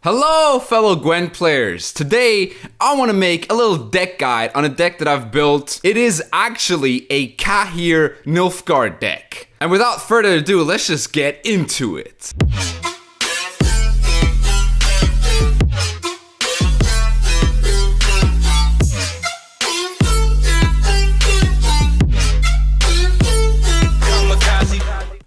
Hello fellow Gwent players! Today I want to make a little deck guide on a deck that I've built. It is actually a Cahir Nilfgaard deck. And without further ado, let's just get into it.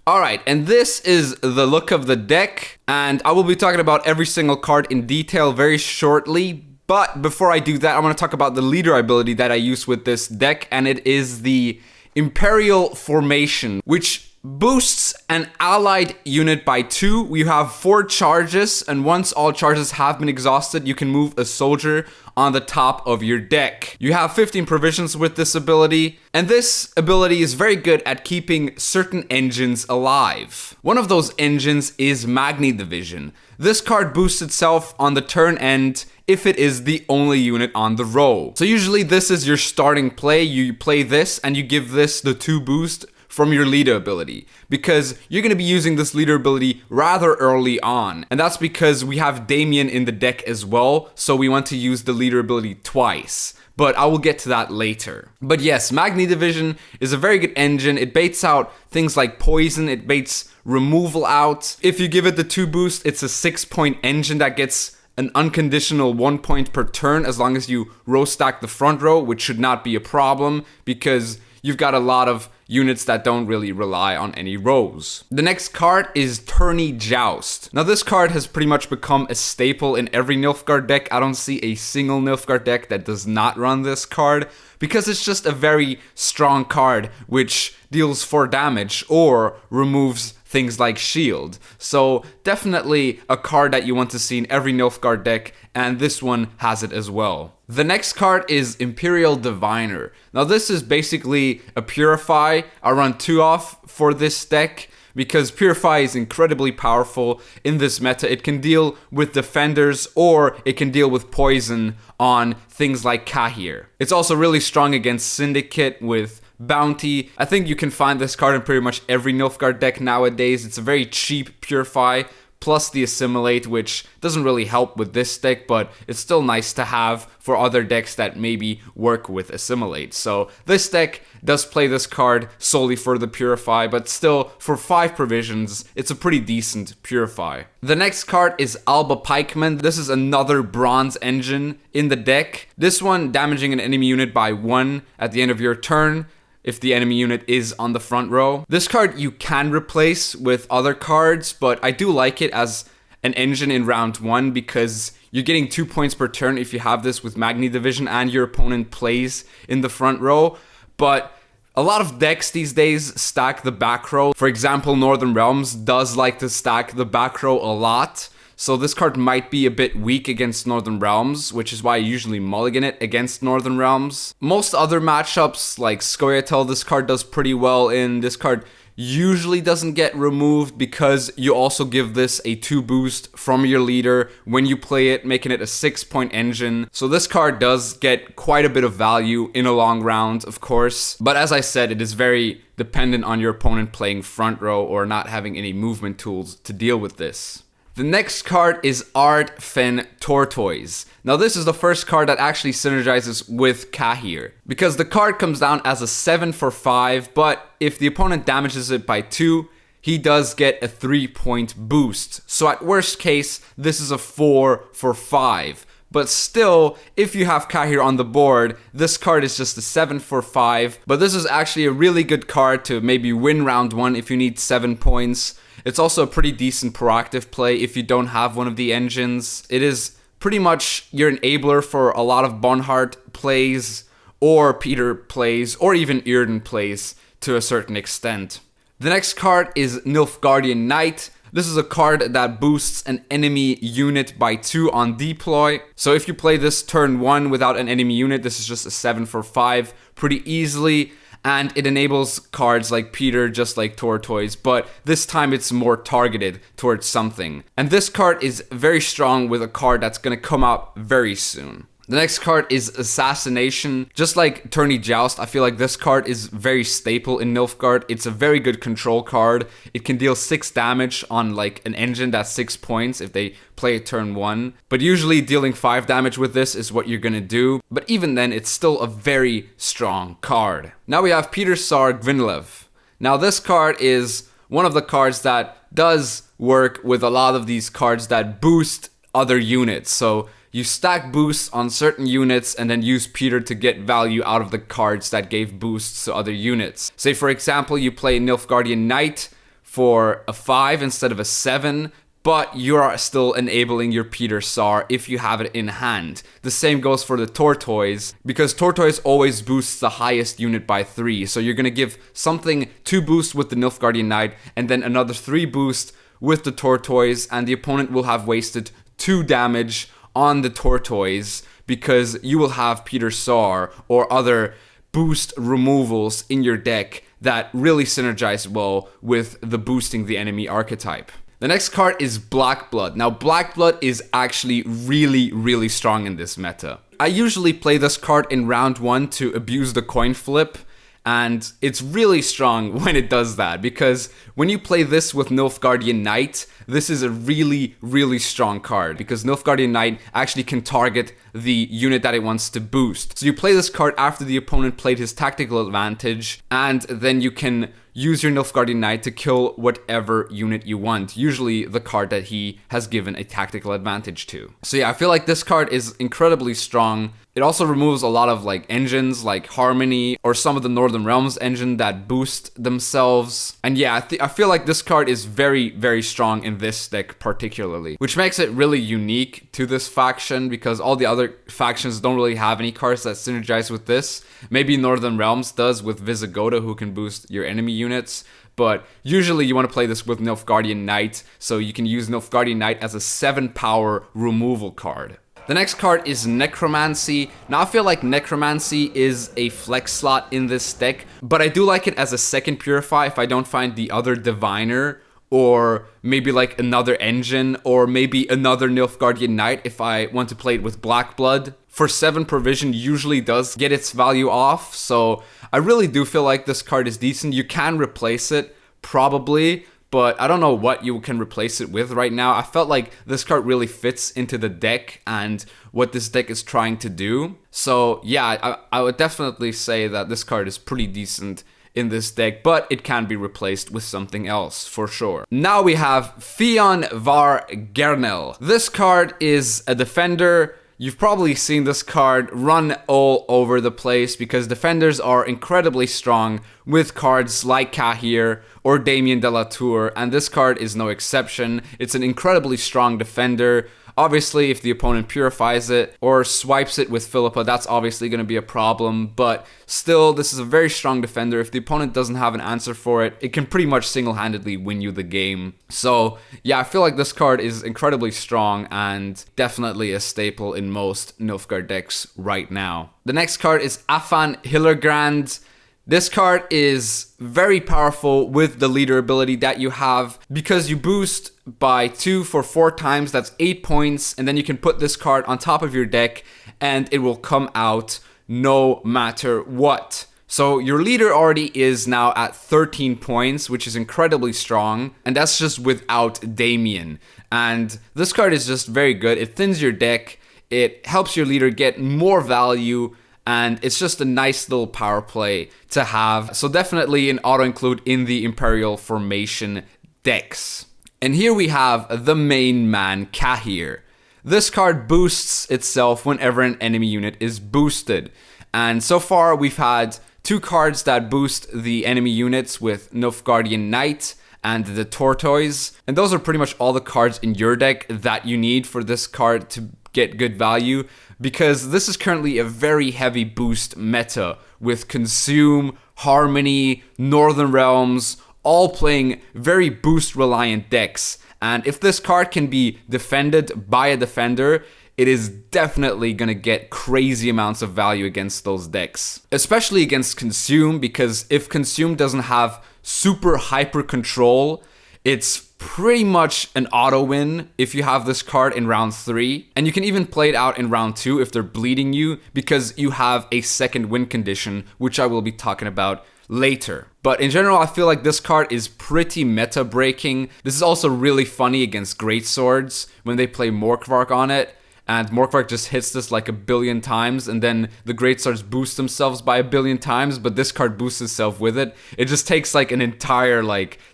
Alright, and this is the look of the deck, and I will be talking about every single card in detail very shortly, but before I do that, I want to talk about the leader ability that I use with this deck, and it is the Imperial Formation, which boosts an allied unit by 2. You have 4 charges, and once all charges have been exhausted, you can move a soldier on the top of your deck. You have 15 provisions with this ability, and this ability is very good at keeping certain engines alive. One of those engines is Magni Division. This card boosts itself on the turn end if it is the only unit on the row. So usually this is your starting play. You play this and you give this the 2 boost from your leader ability, because you're going to be using this leader ability rather early on, and that's because we have Damien in the deck as well, so we want to use the leader ability twice, but I will get to that later. But yes, Magni Division is a very good engine. It baits out things like poison, it baits removal out. If you give it the 2 boost, it's a 6-point engine that gets an unconditional 1 point per turn as long as you row stack the front row, which should not be a problem because you've got a lot of units that don't really rely on any rows. The next card is Tourney Joust. Now this card has pretty much become a staple in every Nilfgaard deck. I don't see a single Nilfgaard deck that does not run this card because it's just a very strong card which deals 4 damage or removes things like shield. So definitely a card that you want to see in every Nilfgaard deck, and this one has it as well. The next card is Imperial Diviner. Now this is basically a Purify. I run 2 off for this deck because Purify is incredibly powerful in this meta. It can deal with defenders or it can deal with poison on things like Cahir. It's also really strong against Syndicate with Bounty. I think you can find this card in pretty much every Nilfgaard deck nowadays. It's a very cheap Purify, plus the Assimilate, which doesn't really help with this deck, but it's still nice to have for other decks that maybe work with Assimilate. So this deck does play this card solely for the Purify, but still, for 5 provisions, it's a pretty decent Purify. The next card is Alba Pikeman. This is another bronze engine in the deck. This one damaging an enemy unit by 1 at the end of your turn if the enemy unit is on the front row. This card you can replace with other cards, but I do like it as an engine in round 1 because you're getting 2 points per turn if you have this with Magni Division and your opponent plays in the front row. But a lot of decks these days stack the back row. For example, Northern Realms does like to stack the back row a lot. So this card might be a bit weak against Northern Realms, which is why I usually mulligan it against Northern Realms. Most other matchups, like Scoia'tael, this card does pretty well in. This card usually doesn't get removed because you also give this a 2 boost from your leader when you play it, making it a 6-point engine. So this card does get quite a bit of value in a long round, of course. But as I said, it is very dependent on your opponent playing front row or not having any movement tools to deal with this. The next card is Ard Fen Tortoise. Now this is the first card that actually synergizes with Cahir, because the card comes down as a 7 for 5, but if the opponent damages it by 2, he does get a 3-point boost. So at worst case, this is a 4 for 5. But still, if you have Cahir on the board, this card is just a 7 for 5. But this is actually a really good card to maybe win round 1 if you need 7 points. It's also a pretty decent proactive play if you don't have one of the engines. It is pretty much your enabler for a lot of Bonhart plays, or Peter plays, or even Irden plays to a certain extent. The next card is Nilfgaardian Knight. This is a card that boosts an enemy unit by 2 on deploy. So if you play this turn 1 without an enemy unit, this is just a 7 for 5 pretty easily. And it enables cards like Peter, just like Tortoise, but this time it's more targeted towards something. And this card is very strong with a card that's going to come out very soon. The next card is Assassination. Just like Tourney Joust, I feel like this card is very staple in Nilfgaard. It's a very good control card. It can deal 6 damage on like an engine that's 6 points if they play it turn 1. But usually dealing 5 damage with this is what you're gonna do. But even then, it's still a very strong card. Now we have Peter Saar Gwynlev. Now this card is one of the cards that does work with a lot of these cards that boost other units. So you stack boosts on certain units and then use Peter to get value out of the cards that gave boosts to other units. Say for example, you play Nilfgaardian Knight for a 5 instead of a 7, but you are still enabling your Peter Saar if you have it in hand. The same goes for the Tortoise, because Tortoise always boosts the highest unit by 3. So you're going to give something 2 boosts with the Nilfgaardian Knight and then another 3 boost with the Tortoise, and the opponent will have wasted 2 damage on the Tortoise because you will have Peter Saar or other boost removals in your deck that really synergize well with the boosting the enemy archetype. The next card is Black Blood. Now Black Blood is actually really strong in this meta. I usually play this card in round 1 to abuse the coin flip, and it's really strong when it does that, because when you play this with Nilfgaardian Knight, this is a really strong card, because Nilfgaardian Knight actually can target the unit that it wants to boost. So you play this card after the opponent played his tactical advantage, and then you can use your Nilfgaardian Knight to kill whatever unit you want, usually the card that he has given a tactical advantage to. So yeah, I feel like this card is incredibly strong. It also removes a lot of like engines like Harmony or some of the Northern Realms engine that boost themselves. And yeah, I feel like this card is very strong in this deck particularly, which makes it really unique to this faction, because all the other factions don't really have any cards that synergize with this. Maybe Northern Realms does with Visigoda, who can boost your enemy units, but usually you want to play this with Nilfgaardian Knight, so you can use Nilfgaardian Knight as a 7 power removal card. The next card is Necromancy. Now I feel like Necromancy is a flex slot in this deck, but I do like it as a second Purify if I don't find the other Diviner, or maybe like another engine, or maybe another Nilfgaardian Knight if I want to play it with Black Blood. For 7 provision usually does get its value off, so I really do feel like this card is decent. You can replace it, probably, but I don't know what you can replace it with right now. I felt like this card really fits into the deck and what this deck is trying to do. So yeah, I would definitely say that this card is pretty decent in this deck, but it can be replaced with something else for sure. Now we have Fionn var Gernel. This card is a defender. You've probably seen this card run all over the place because defenders are incredibly strong with cards like Cahir or Damien de la Tour, and this card is no exception. It's an incredibly strong defender. Obviously, if the opponent purifies it or swipes it with Philippa, that's obviously going to be a problem, but still, this is a very strong defender. If the opponent doesn't have an answer for it, it can pretty much single-handedly win you the game. So, yeah, I feel like this card is incredibly strong and definitely a staple in most Nilfgaard decks right now. The next card is Afan Hillergrand. This card is very powerful with the leader ability that you have, because you boost by 2 for 4 times, that's 8 points, and then you can put this card on top of your deck and it will come out no matter what. So your leader already is now at 13 points, which is incredibly strong, and that's just without Damien. And this card is just very good. It thins your deck, it helps your leader get more value, and it's just a nice little power play to have. So definitely an auto-include in the Imperial Formation decks. And here we have the main man, Cahir. This card boosts itself whenever an enemy unit is boosted. And so far we've had 2 cards that boost the enemy units with Nilfgaardian Knight and the Tortoise. And those are pretty much all the cards in your deck that you need for this card to get good value, because this is currently a very heavy boost meta with Consume, Harmony, Northern Realms, all playing very boost reliant decks. And if this card can be defended by a defender, it is definitely going to get crazy amounts of value against those decks. Especially against Consume, because if Consume doesn't have super hyper control, It's pretty much an auto win if you have this card in round 3, and you can even play it out in round 2 if they're bleeding you, because you have a second win condition, which I will be talking about later. But in general, I feel like this card is pretty meta breaking. This is also really funny against greatswords when they play Morkvark on it, and Morkvark just hits this like 1 billion times, and then the greatswords boost themselves by 1 billion times, but this card boosts itself with it. It just takes like an entire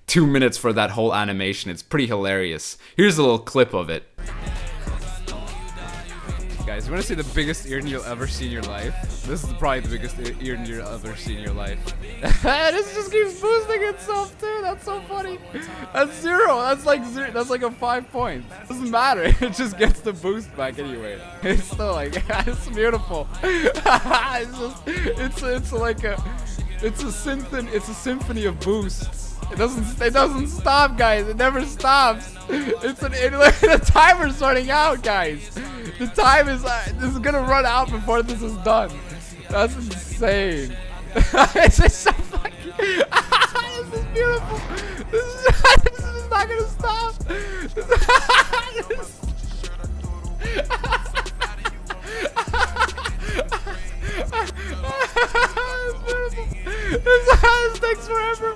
2 minutes for that whole animation. It's pretty hilarious. Here's a little clip of it. Guys, you want to see the biggest Earden you'll ever see in your life? This is probably the biggest Earden you'll ever see in your life. This just keeps boosting itself too. That's so funny. That's 0. That's like 0. That's like a 5 points. Doesn't matter. It just gets the boost back anyway. It's still like it's beautiful. It's a symphony of boosts. It doesn't stop, guys. It never stops. The timer's running out, guys. The time is gonna run out before this is done. That's insane. It's just so fucking. This is beautiful. This is not gonna stop. This takes forever.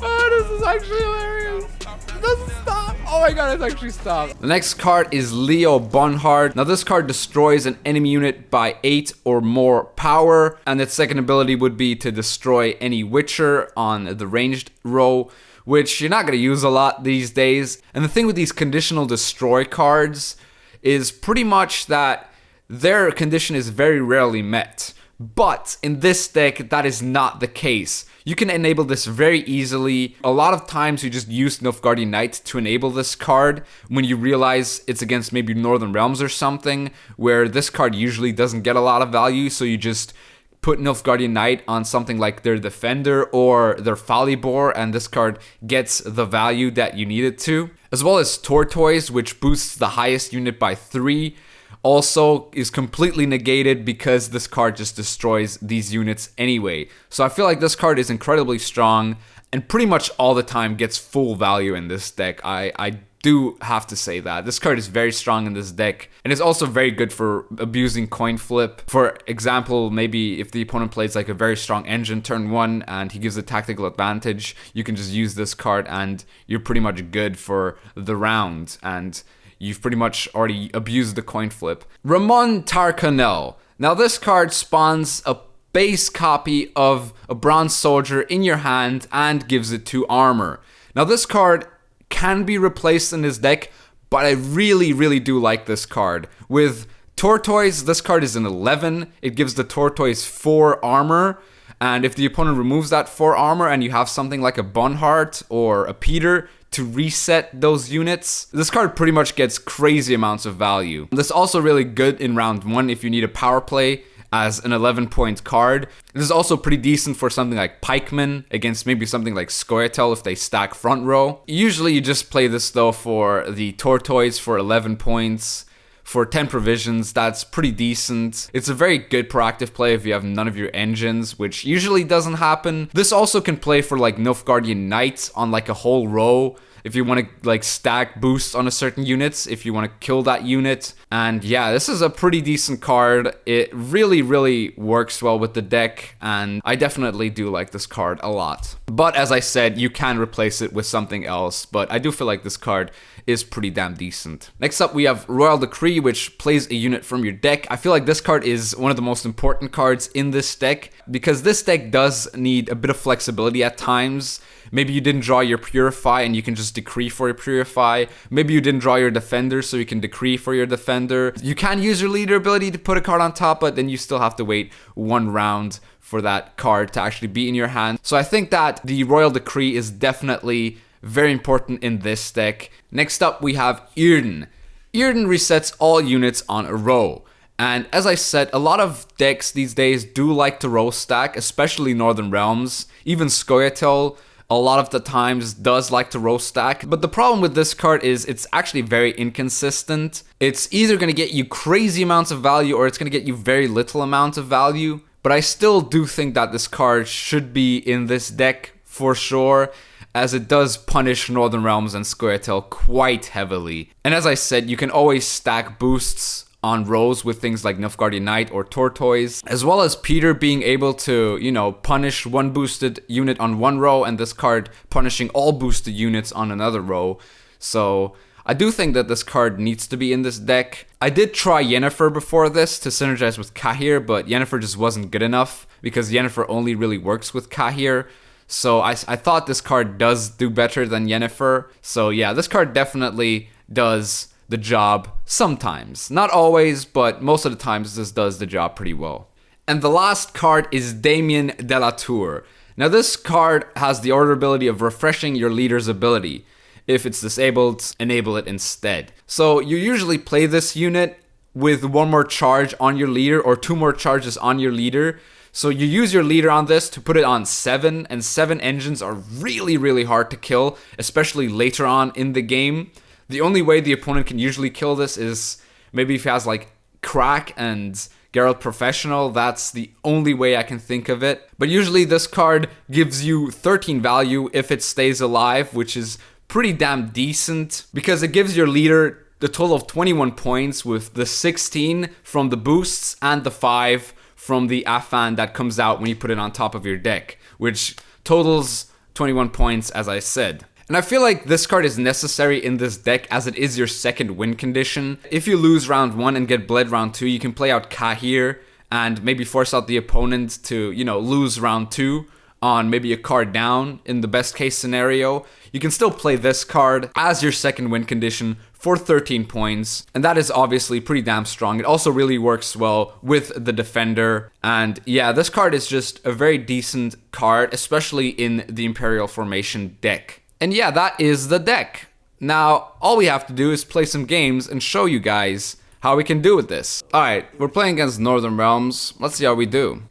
Oh, this is actually hilarious. It doesn't stop. Oh my god, it's actually stopped. The next card is Leo Bonhard. Now this card destroys an enemy unit by 8 or more power, and its second ability would be to destroy any Witcher on the ranged row, which you're not going to use a lot these days. And the thing with these conditional destroy cards is pretty much that their condition is very rarely met. But in this deck, that is not the case. You can enable this very easily. A lot of times you just use Nilfgaardian Knight to enable this card when you realize it's against maybe Northern Realms or something, where this card usually doesn't get a lot of value, so you just put Nilfgaardian Knight on something like their Defender or their Falibor, and this card gets the value that you need it to. As well as Tortoise, which boosts the highest unit by 3. Also is completely negated because this card just destroys these units anyway. So I feel like this card is incredibly strong and pretty much all the time gets full value in this deck. I do have to say that. This card is very strong in this deck, and it's also very good for abusing coin flip. For example, maybe if the opponent plays like a very strong engine turn 1 and he gives a tactical advantage, you can just use this card and you're pretty much good for the round, and you've pretty much already abused the coin flip. Ramon Tarkanel. Now this card spawns a base copy of a bronze soldier in your hand and gives it 2 armor. Now this card can be replaced in this deck, but I really do like this card. With Tortoise, this card is an 11. It gives the Tortoise 4 armor. And if the opponent removes that 4 armor and you have something like a Bonhart or a Peter to reset those units, this card pretty much gets crazy amounts of value. This is also really good in round 1 if you need a power play as an 11-point card. This is also pretty decent for something like Pikeman against maybe something like Scoia'tael if they stack front row. Usually you just play this though for the Tortoise for 11 points. For 10 provisions, that's pretty decent. It's a very good proactive play if you have none of your engines, which usually doesn't happen. This also can play for like Nilfgaardian Knight on like a whole row, if you want to like stack boosts on a certain units, if you want to kill that unit. And yeah, this is a pretty decent card. It really works well with the deck, and I definitely do like this card a lot. But as I said, you can replace it with something else, but I do feel like this card is pretty damn decent. Next up, we have Royal Decree, which plays a unit from your deck. I feel like this card is one of the most important cards in this deck, because this deck does need a bit of flexibility at times. Maybe you didn't draw your Purify and you can just decree for your Purify. Maybe you didn't draw your Defender, so you can decree for your Defender. You can use your Leader ability to put a card on top, but then you still have to wait 1 round for that card to actually be in your hand. So I think that the Royal Decree is definitely very important in this deck. Next up, we have Earden. Earden resets all units on a row. And as I said, a lot of decks these days do like to row stack, especially Northern Realms. Even Scoia'tael a lot of the times does like to row stack. But the problem with this card is it's actually very inconsistent. It's either going to get you crazy amounts of value or it's going to get you very little amount of value. But I still do think that this card should be in this deck for sure. as it does punish Northern Realms and Squirtle quite heavily. And as I said, you can always stack boosts on rows with things like Nilfgaardian Knight or Tortoise, as well as Peter being able to, you know, punish one boosted unit on one row and this card punishing all boosted units on another row. So I do think that this card needs to be in this deck. I did try Yennefer before this to synergize with Cahir, but Yennefer just wasn't good enough because Yennefer only really works with Cahir. So I thought this card does do better than Yennefer. So yeah, this card definitely does the job sometimes. Not always, but most of the times this does the job pretty well. And the last card is Damien de la Tour. Now this card has the order ability of refreshing your leader's ability. If it's disabled, enable it instead. So you usually play this unit with one more charge on your leader or two more charges on your leader. So you use your leader on this to put it on 7, and 7 engines are really, really hard to kill, especially later on in the game. The only way the opponent can usually kill this is maybe if he has like Crack and Geralt Professional. That's the only way I can think of it. But usually this card gives you 13 value if it stays alive, which is pretty damn decent because it gives your leader the total of 21 points with the 16 from the boosts and the 5 from the Afan that comes out when you put it on top of your deck, which totals 21 points as I said. And I feel like this card is necessary in this deck as it is your second win condition. If you lose round 1 and get bled round 2, you can play out Cahir and maybe force out the opponent to, you know, lose round 2 on maybe a card down in the best case scenario. You can still play this card as your second win condition for 13 points, and that is obviously pretty damn strong. It also really works well with the defender, and yeah, this card is just a very decent card, especially in the Imperial Formation deck. And yeah, that is the deck. Now, all we have to do is play some games and show you guys how we can do with this. Alright, we're playing against Northern Realms. Let's see how we do.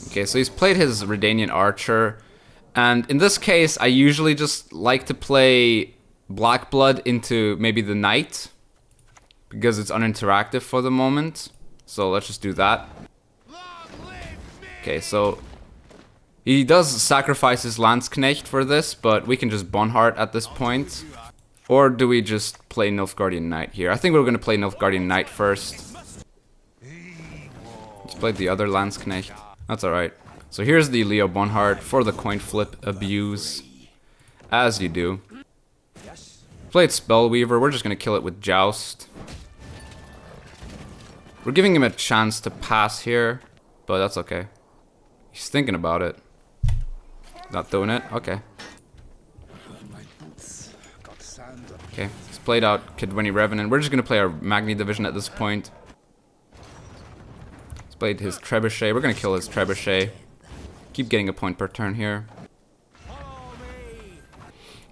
Okay, so he's played his Redanian Archer, and in this case, I usually just like to play Black Blood into maybe the Knight, because it's uninteractive for the moment. So let's just do that. Okay, so he does sacrifice his Landsknecht for this, but we can just Bonheart at this point. Or do we just play Nilfgaardian Knight here? I think we're going to play Nilfgaardian Knight first. Let's play the other Landsknecht. That's alright. So here's the Leo Bonheart for the coin flip abuse. As you do. Played Spellweaver, we're just going to kill it with Joust. We're giving him a chance to pass here, but that's okay. He's thinking about it. Not doing it? Okay. Okay, he's played out Kidwini Revenant. We're just going to play our Magni Division at this point. He's played his Trebuchet. We're going to kill his Trebuchet. Keep getting a point per turn here.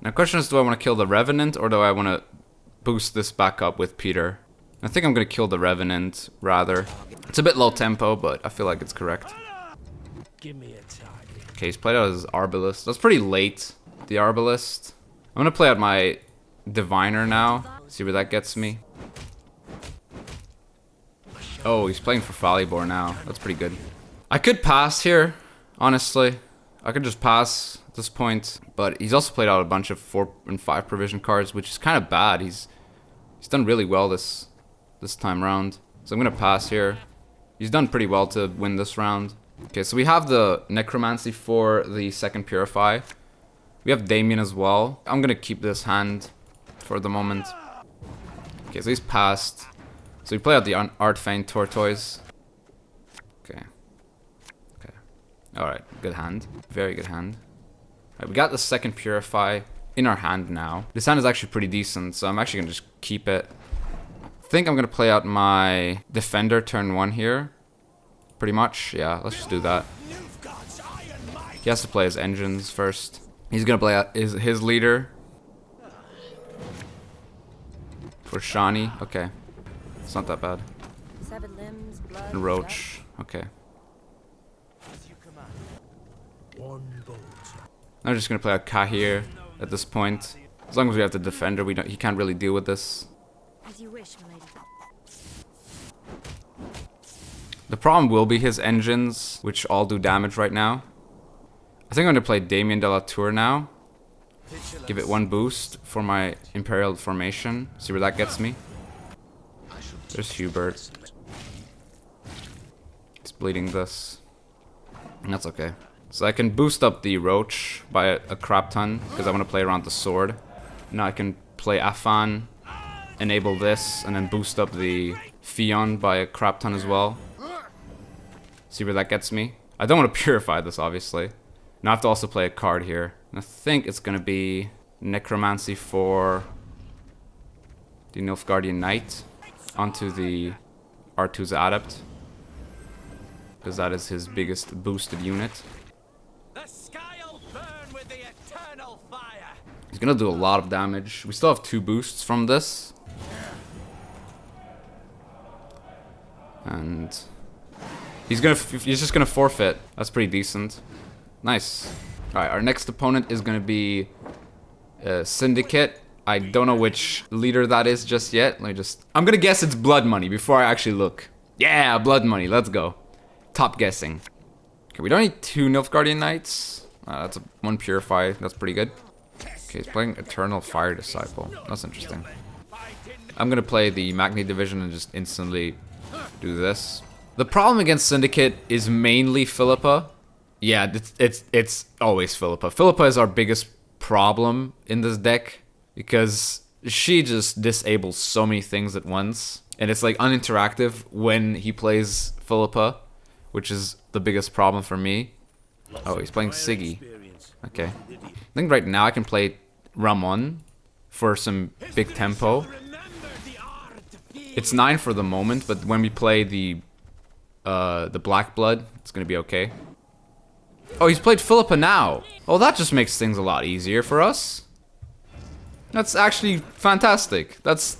Now, the question is, do I want to kill the Revenant or do I want to boost this back up with Peter? I think I'm going to kill the Revenant, rather. It's a bit low tempo, but I feel like it's correct. Okay, he's played out his Arbalist. That's pretty late, the Arbalist. I'm going to play out my Diviner now. See where that gets me. Oh, he's playing for Falibor now. That's pretty good. I could pass here, honestly. I could just pass at this point. But he's also played out a bunch of 4 and 5 provision cards, which is kind of bad. He's done really well this time round. So I'm going to pass here. He's done pretty well to win this round. Okay, so we have the Necromancy for the second Purify. We have Damien as well. I'm going to keep this hand for the moment. Okay, so he's passed. So we play out the Artfane Tortoise. Okay. Okay. Alright, good hand. Very good hand. Alright, we got the second Purify in our hand now. This hand is actually pretty decent, so I'm actually going to just keep it. I think I'm going to play out my Defender turn 1 here. Pretty much, yeah, let's just do that. He has to play his engines first. He's going to play out his leader. For Shani, okay. It's not that bad. And Roach, okay. I'm just going to play out Cahir at this point. As long as we have the Defender, he can't really deal with this. As you wish, my lady. The problem will be his engines, which all do damage right now. I think I'm gonna play Damien de la Tour now. Give it one boost for my Imperial formation. See where that gets me. There's Hubert. He's bleeding this. And that's okay. So I can boost up the Roach by a crap ton because I want to play around the sword. Now I can play Afan, enable this, and then boost up the Fion by a crap ton as well. See where that gets me. I don't want to purify this, obviously. Now I have to also play a card here. And I think it's going to be Necromancy for the Nilfgaardian Knight onto the R2's Adept, because that is his biggest boosted unit. The sky'll burn with the eternal fire. He's gonna do a lot of damage. We still have 2 boosts from this. And he's just gonna forfeit. That's pretty decent. Nice. Alright, our next opponent is gonna be Syndicate. I don't know which leader that is just yet. I'm gonna guess it's Blood Money before I actually look. Yeah, Blood Money, let's go. Top guessing. Okay, we don't need 2 Nilfgaardian Knights. That's 1 Purify, that's pretty good. Okay, he's playing Eternal Fire Disciple. That's interesting. I'm gonna play the Magni Division and just instantly do this. The problem against Syndicate is mainly Philippa. Yeah, it's always Philippa. Philippa is our biggest problem in this deck because she just disables so many things at once. And it's like uninteractive when he plays Philippa, which is the biggest problem for me. Oh, he's playing Siggy. Okay. I think right now I can play Ramon for some big tempo. It's 9 for the moment, but when we play the Black Blood, it's gonna be okay. Oh, he's played Philippa now. Oh, that just makes things a lot easier for us. That's actually fantastic. That's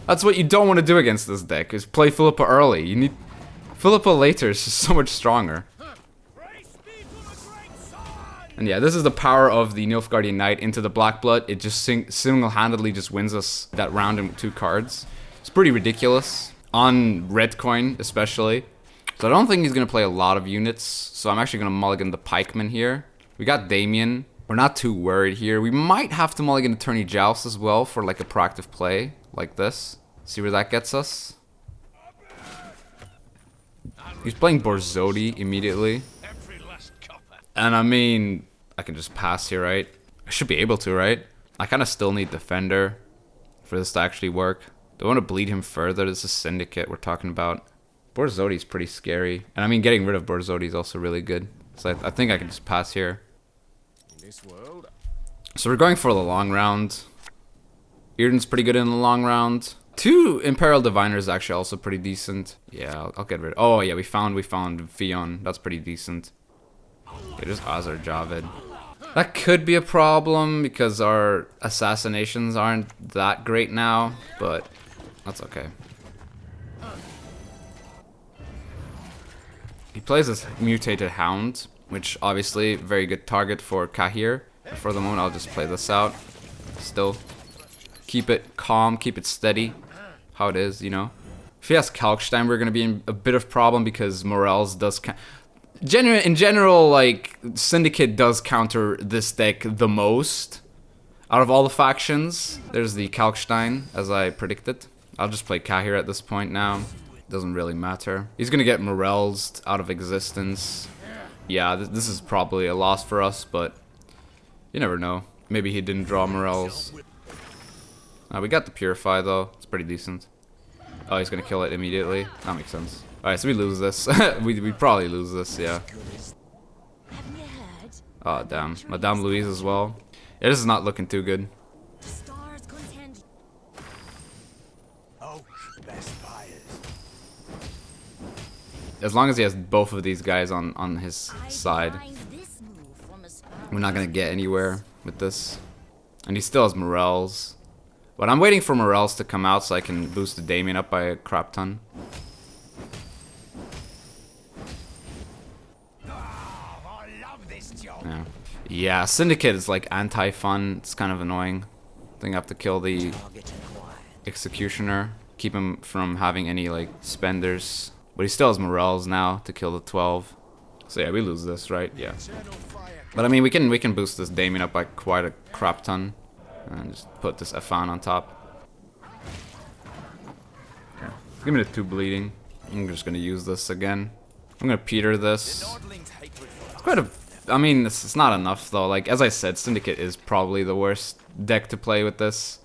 what you don't want to do against this deck, is play Philippa early. You need Philippa later is just so much stronger. And yeah, this is the power of the Nilfgaardian Knight into the Black Blood. It just single-handedly just wins us that round in 2 cards. It's pretty ridiculous. On red coin, especially. So I don't think he's going to play a lot of units. So I'm actually going to mulligan the Pikeman here. We got Damien. We're not too worried here. We might have to mulligan Attorney Joust as well for like a proactive play like this. See where that gets us. He's playing Borzodi immediately. And I mean, I can just pass here, right? I should be able to, right? I kind of still need Defender for this to actually work. Do I want to bleed him further? This is Syndicate we're talking about. Borzodi's pretty scary. And I mean, getting rid of Borzodi is also really good. So I think I can just pass here. So we're going for the long round. Irden's pretty good in the long round. 2 Imperial Diviners is actually also pretty decent. Yeah, I'll get rid of... Oh yeah, we found Fion. That's pretty decent. Okay, just Azar Javed. That could be a problem because our assassinations aren't that great now, but that's okay. He plays this mutated Hound, which obviously very good target for Cahir. For the moment, I'll just play this out. Still, keep it calm, keep it steady, how it is, you know. If he has Kalkstein, we're gonna be in a bit of problem because Morels does. In general, like Syndicate does counter this deck the most out of all the factions. There's the Kalkstein, as I predicted. I'll just play Cahir at this point now. Doesn't really matter. He's gonna get Morels out of existence. Yeah, this is probably a loss for us, but you never know. Maybe he didn't draw Morels. We got the Purify though. It's pretty decent. Oh, he's gonna kill it immediately. That makes sense. Alright, so we lose this. we probably lose this, yeah. Oh, damn. Madame Louise as well. Yeah, this is not looking too good. As long as he has both of these guys on his side, we're not gonna get anywhere with this. And he still has Morels. But I'm waiting for Morels to come out so I can boost the Damien up by a crap ton. Yeah, Syndicate is like anti-fun. It's kind of annoying. I think I have to kill the Executioner. Keep him from having any like spenders. But he still has Morels now to kill the 12. So yeah, we lose this, right? Yeah. But I mean, we can boost this Damien up by quite a crap ton. And just put this Afan on top. Okay. Give me the 2 bleeding. I'm just gonna use this again. I'm gonna Peter this. It's quite a... I mean, it's not enough though. Like, as I said, Syndicate is probably the worst deck to play with this.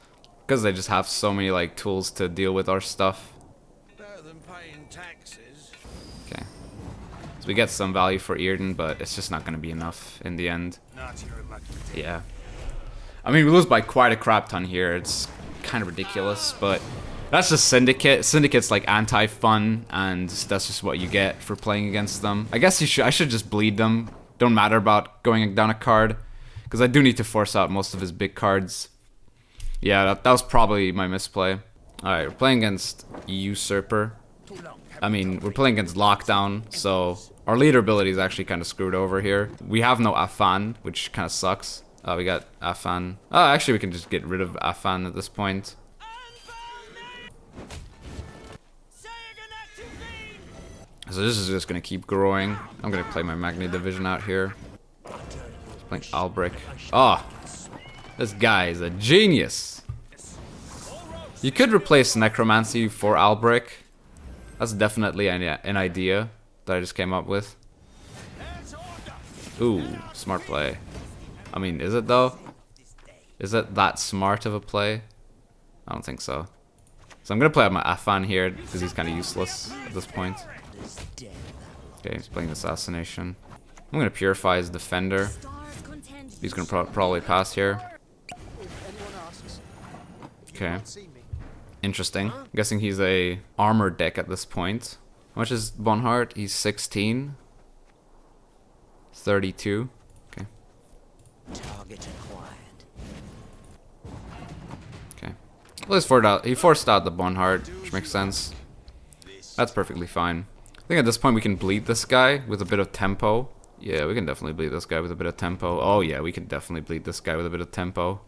Because they just have so many, like, tools to deal with our stuff. Better than paying taxes. Okay. So we get some value for Earden, but it's just not gonna be enough in the end. Yeah. I mean, we lose by quite a crap ton here. It's kind of ridiculous, but that's just Syndicate. Syndicate's like anti-fun, and that's just what you get for playing against them. I guess I should just bleed them. Don't matter about going down a card, because I do need to force out most of his big cards. Yeah, that was probably my misplay. Alright, we're playing against Usurper. I mean, we're playing against Lockdown, so our leader ability is actually kind of screwed over here. We have no Afan, which kind of sucks. We got Afan. Oh, actually, we can just get rid of Afan at this point. So this is just gonna keep growing. I'm gonna play my Magni Division out here. Playing Albric. Oh, this guy is a genius. You could replace Necromancy for Albric. That's definitely an idea that I just came up with. Ooh, smart play. I mean, is it though? Is it that smart of a play? I don't think so. So I'm gonna play out my Afan here because he's kind of useless at this point. Okay, he's playing Assassination. I'm gonna Purify his Defender. He's gonna probably pass here. Okay. Interesting. I'm guessing he's a armor deck at this point. How much is Bonhart? He's 16. 32. Okay. Target acquired. Okay. Well, he forced out the Bonhart, which makes sense. That's perfectly fine. I think at this point we can bleed this guy with a bit of tempo. Yeah, we can definitely bleed this guy with a bit of tempo. Oh yeah, we can definitely bleed this guy with a bit of tempo.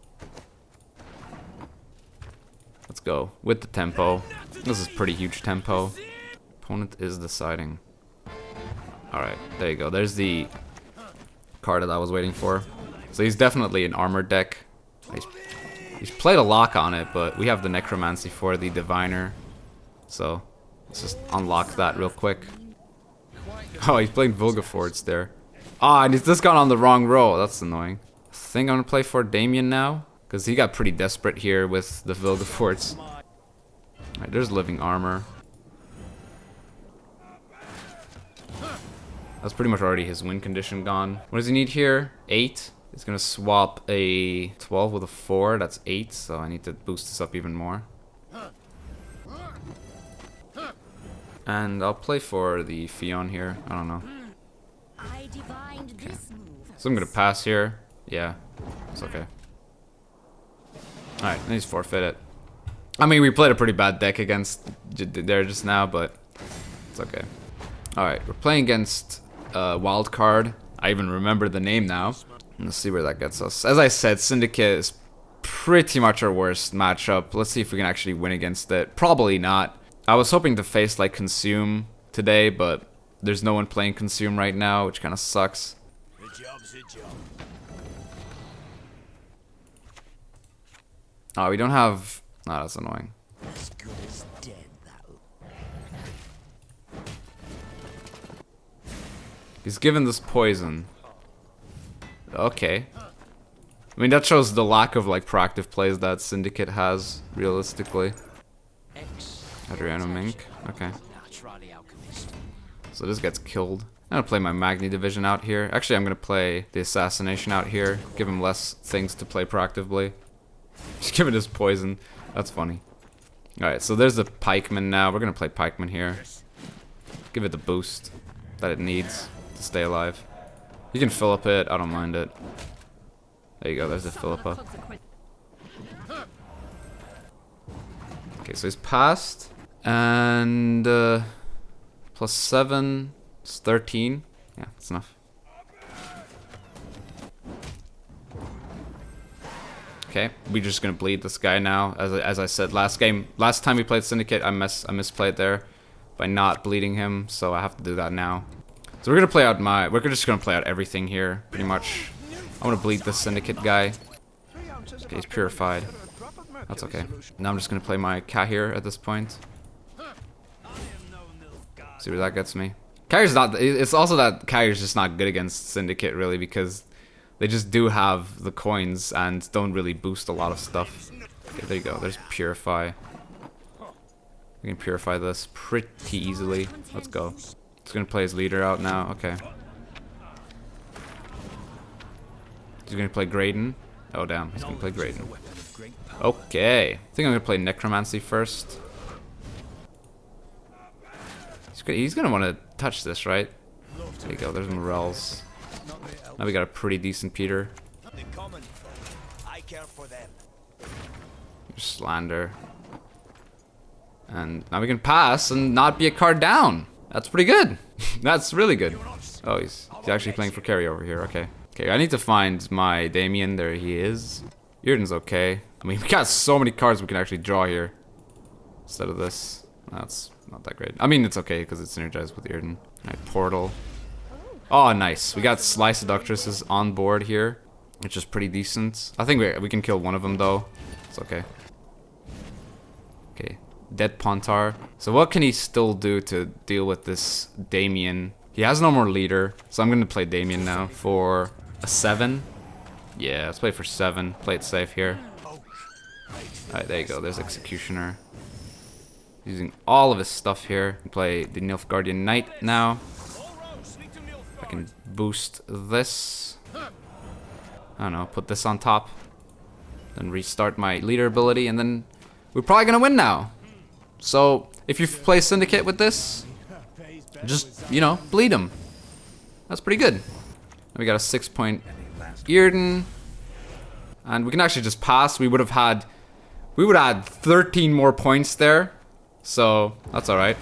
Let's go with the tempo. This is pretty huge tempo. Opponent is deciding. Alright, there you go. There's the card that I was waiting for. So he's definitely an armored deck. He's played a lock on it, but we have the Necromancy for the Diviner. So let's just unlock that real quick. Oh, he's playing Vulgaforts there. Ah, and he's just gone on the wrong row. That's annoying. I think I'm gonna play for Damien now, because he got pretty desperate here with the Vulgaforts. Alright, there's Living Armor. That's pretty much already his win condition gone. What does he need here? 8. He's gonna swap a 12 with a 4. That's 8, so I need to boost this up even more. And I'll play for the Fion here. I don't know. Okay. So I'm gonna pass here. Yeah, it's okay. Alright, then he's forfeit it. I mean, we played a pretty bad deck against there just now, but it's okay. Alright, we're playing against Wildcard. I even remember the name now. Let's see where that gets us. As I said, Syndicate is pretty much our worst matchup. Let's see if we can actually win against it. Probably not. I was hoping to face like Consume today, but there's no one playing Consume right now, which kind of sucks. The job's a job. Oh, we don't have... Oh, that's annoying. As good as dead, that. He's given this poison. Okay. I mean, that shows the lack of like proactive plays that Syndicate has, realistically. Adriano Mink. Okay. So this gets killed. I'm gonna play my Magni Division out here. Actually, I'm gonna play the Assassination out here. Give him less things to play proactively. Just give it his poison. That's funny. Alright, so there's the Pikeman now. We're gonna play Pikeman here. Give it the boost that it needs to stay alive. You can fill up it. I don't mind it. There you go. There's the Philippa. Okay, so he's passed. And plus 7 is 13. Yeah, that's enough. Okay, we're just gonna bleed this guy now. As I said last time we played Syndicate, I misplayed there by not bleeding him, so I have to do that now. So we're just gonna play out everything here, pretty much. I'm gonna bleed the Syndicate guy. Okay, he's purified. That's okay. Now I'm just gonna play my Cahir at this point. See where that gets me. Cahir's not. It's also that Cahir's just not good against Syndicate, really, because they just do have the coins and don't really boost a lot of stuff. Okay, there you go. There's Purify. We can purify this pretty easily. Let's go. He's gonna play his leader out now. Okay. He's gonna play Graydon. Oh damn, he's gonna play Graydon. Okay. I think I'm gonna play Necromancy first. He's gonna want to touch this, right? There you go. There's Morels. Now we got a pretty decent Peter. There's Slander. And now we can pass and not be a card down. That's pretty good. That's really good. Oh, he's actually playing for carry over here. Okay. Okay, I need to find my Damien. There he is. Yrden's okay. I mean, we got so many cards we can actually draw here. Instead of this. That's not that great. I mean, it's okay because it's synergized with Yrden. Alright, Portal. Oh, nice. We got Sly Seductresses on board here, which is pretty decent. I think we can kill one of them, though. It's okay. Okay. Dead Pontar. So what can he still do to deal with this Damien? He has no more leader, so I'm gonna play Damien now for a 7. Yeah, let's play for 7. Play it safe here. Alright, there you go. There's Executioner. Using all of his stuff here. Play the Nilfgaardian Knight now. I can boost this. I don't know, put this on top. Then restart my leader ability, and then we're probably gonna win now. So, if you play Syndicate with this, just, you know, bleed him. That's pretty good. We got a 6-point Yrden. And we can actually just pass. We would have had 13 more points there. So, that's alright.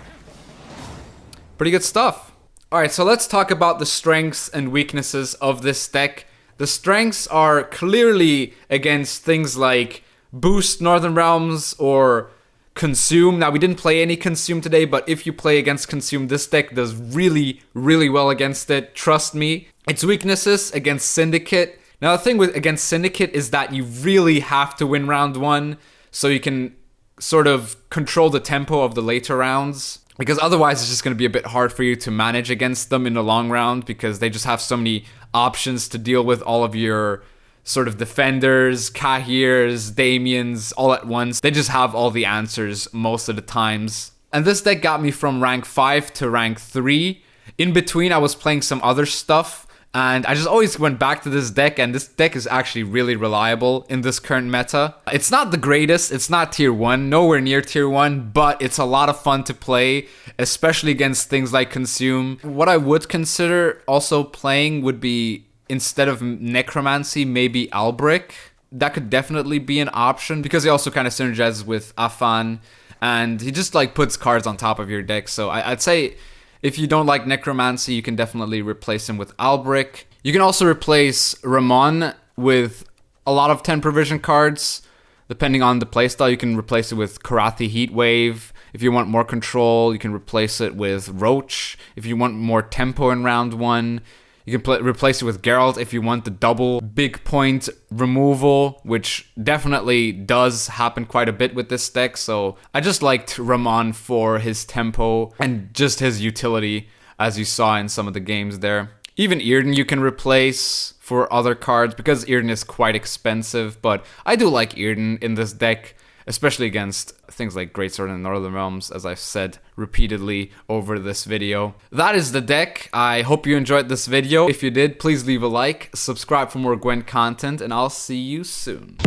Pretty good stuff. Alright, so let's talk about the strengths and weaknesses of this deck. The strengths are clearly against things like Boost Northern Realms or Consume. Now, we didn't play any Consume today, but if you play against Consume, this deck does really, really well against it. Trust me. Its weaknesses against Syndicate. Now, the thing against Syndicate is that you really have to win round 1 so you can sort of control the tempo of the later rounds. Because otherwise, it's just going to be a bit hard for you to manage against them in the long round because they just have so many options to deal with all of your sort of defenders, Cahirs, Damiens, all at once. They just have all the answers most of the times. And this deck got me from rank 5 to rank 3. In between, I was playing some other stuff. And I just always went back to this deck, and this deck is actually really reliable in this current meta. It's not the greatest, it's not tier 1, nowhere near tier 1, but it's a lot of fun to play, especially against things like Consume. What I would consider also playing would be, instead of Necromancy, maybe Albric. That could definitely be an option, because he also kind of synergizes with Afan, and he just like puts cards on top of your deck, so I'd say if you don't like Necromancy, you can definitely replace him with Albric. You can also replace Ramon with a lot of 10 provision cards. Depending on the playstyle, you can replace it with Karathi Heatwave. If you want more control, you can replace it with Roach. If you want more tempo in round 1, you can replace it with Geralt if you want the double big point removal, which definitely does happen quite a bit with this deck. So I just liked Ramon for his tempo and just his utility, as you saw in some of the games there. Even Yrden you can replace for other cards because Yrden is quite expensive, but I do like Yrden in this deck, especially against things like Greatsword and Northern Realms, as I've said repeatedly over this video. That is the deck. I hope you enjoyed this video. If you did, please leave a like, subscribe for more Gwent content, and I'll see you soon.